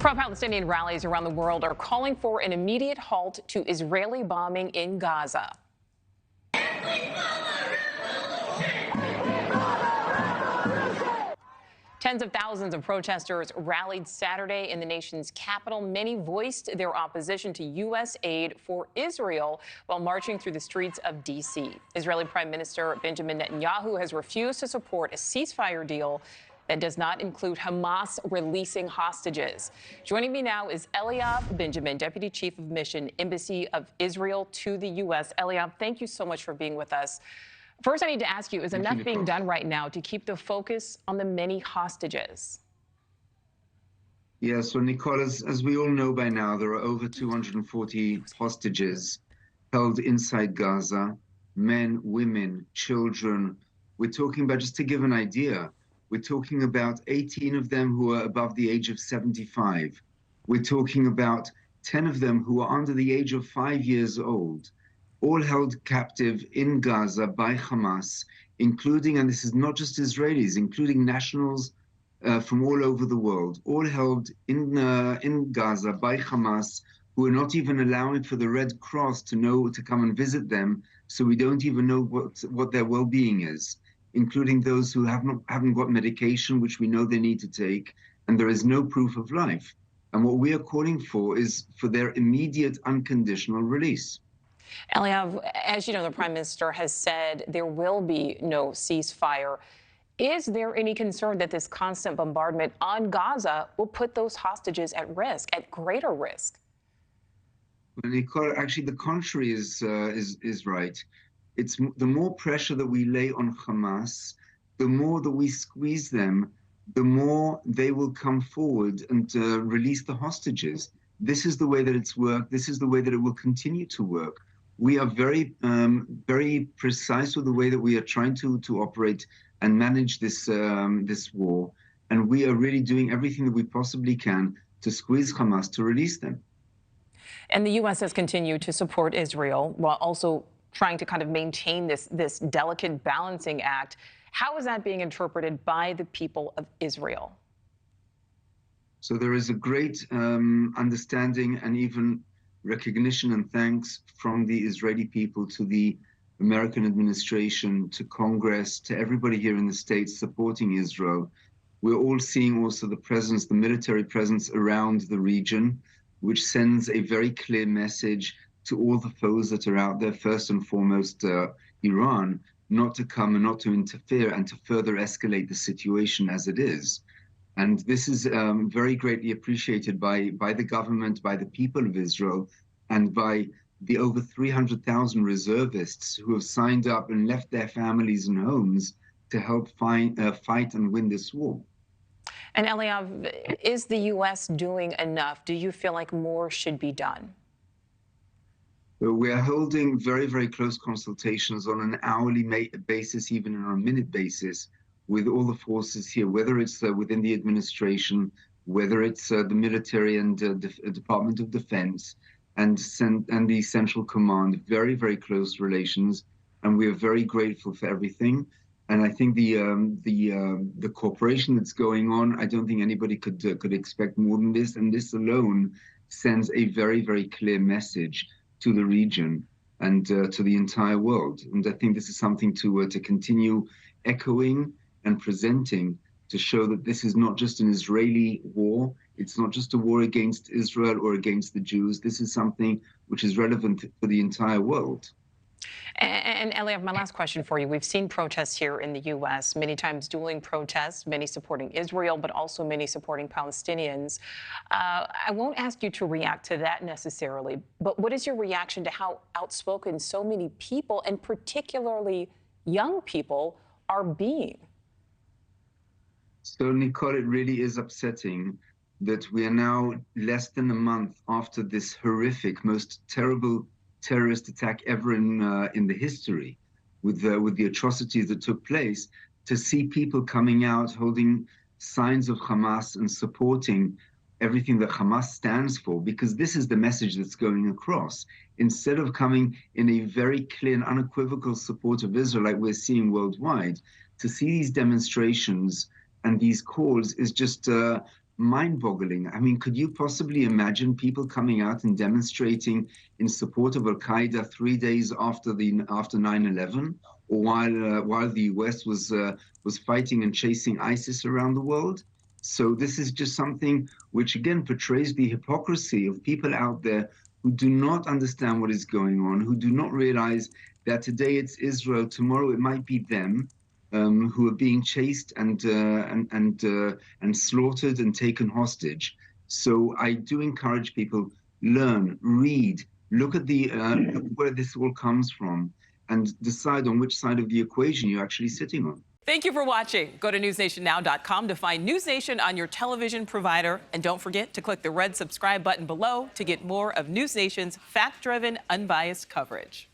Pro-Palestinian rallies around the world are calling for an immediate halt to Israeli bombing in Gaza. Tens of thousands of protesters rallied Saturday in the nation's capital. Many voiced their opposition to U.S. aid for Israel while marching through the streets of D.C. Israeli Prime Minister Benjamin Netanyahu has refused to support a ceasefire deal that does not include Hamas releasing hostages. Joining me now is Eliav Benjamin, Deputy Chief of Mission, Embassy of Israel to the U.S. Eliav, thank you so much for being with us. First, I need to ask you, is enough being done right now to keep the focus on the many hostages? Yeah, so Nichole, as we all know by now, there are over 240 hostages held inside Gaza, men, women, children. We're talking about, just to give an idea, we're talking about 18 of them who are above the age of 75. We're talking about 10 of them who are under the age of 5 years old, all held captive in Gaza by Hamas, including, and this is not just Israelis, including nationals from all over the world, all held in Gaza by Hamas, who are not even allowing for the Red Cross to come and visit them, so we don't even know what their well-being is, including those who haven't got medication, which we know they need to take, and there is no proof of life. And what we are calling for is for their immediate unconditional release. Eliav, as you know, the Prime Minister has said there will be no ceasefire. Is there any concern that this constant bombardment on Gaza will put those hostages at risk, at greater risk? Nichole, actually, the contrary is right. It's the more pressure that we lay on Hamas, the more that we squeeze them, the more they will come forward and release the hostages. This is the way that it's worked. This is the way that it will continue to work. We are very, very precise with the way that we are trying to operate and manage this war, and we are really doing everything that we possibly can to squeeze Hamas to release them. And the U.S. has continued to support Israel while also trying to kind of maintain this delicate balancing act. How is that being interpreted by the people of Israel? So there is a great understanding and even recognition and thanks from the Israeli people to the American administration, to Congress, to everybody here in the States supporting Israel. We're all seeing also the presence, the military presence around the region, which sends a very clear message to all the foes that are out there, first and foremost Iran, not to come and not to interfere and to further escalate the situation as it is. And this is very greatly appreciated by the government, by the people of Israel, and by the over 300,000 reservists who have signed up and left their families and homes to help fight and win this war. And Eliav, is the U.S. doing enough? Do you feel like more should be done? We are holding very, very close consultations on an hourly basis, even on a minute basis, with all the forces here, whether it's within the administration, whether it's the military and Department of Defense and the Central Command. Very, very close relations, and we are very grateful for everything. And I think the cooperation that's going on, I don't think anybody could expect more than this. And this alone sends a very, very clear message to the region and to the entire world. And I think this is something to continue echoing and presenting, to show that this is not just an Israeli war. It's not just a war against Israel or against the Jews. This is something which is relevant for the entire world. And Eliav, my last question for you. We've seen protests here in the U.S., many times dueling protests, many supporting Israel, but also many supporting Palestinians. I won't ask you to react to that necessarily, but what is your reaction to how outspoken so many people, and particularly young people, are being? So, Nichole, it really is upsetting that we are now less than a month after this horrific, most terrible terrorist attack ever in the history, with the atrocities that took place, to see people coming out holding signs of Hamas and supporting everything that Hamas stands for, because this is the message that's going across. Instead of coming in a very clear and unequivocal support of Israel like we're seeing worldwide, to see these demonstrations and these calls is just mind-boggling. I mean, could you possibly imagine people coming out and demonstrating in support of Al-Qaeda 3 days after 9/11, or while the US was fighting and chasing ISIS around the world? So this is just something which again portrays the hypocrisy of people out there who do not understand what is going on, who do not realize that today it's Israel, tomorrow it might be them. Who are being chased and slaughtered and taken hostage. So I do encourage people, learn, read, look at where this all comes from, and decide on which side of the equation you're actually sitting on. Thank you for watching. Go to newsnationnow.com to find News Nation on your television provider. And don't forget to click the red subscribe button below to get more of News Nation's fact-driven, unbiased coverage.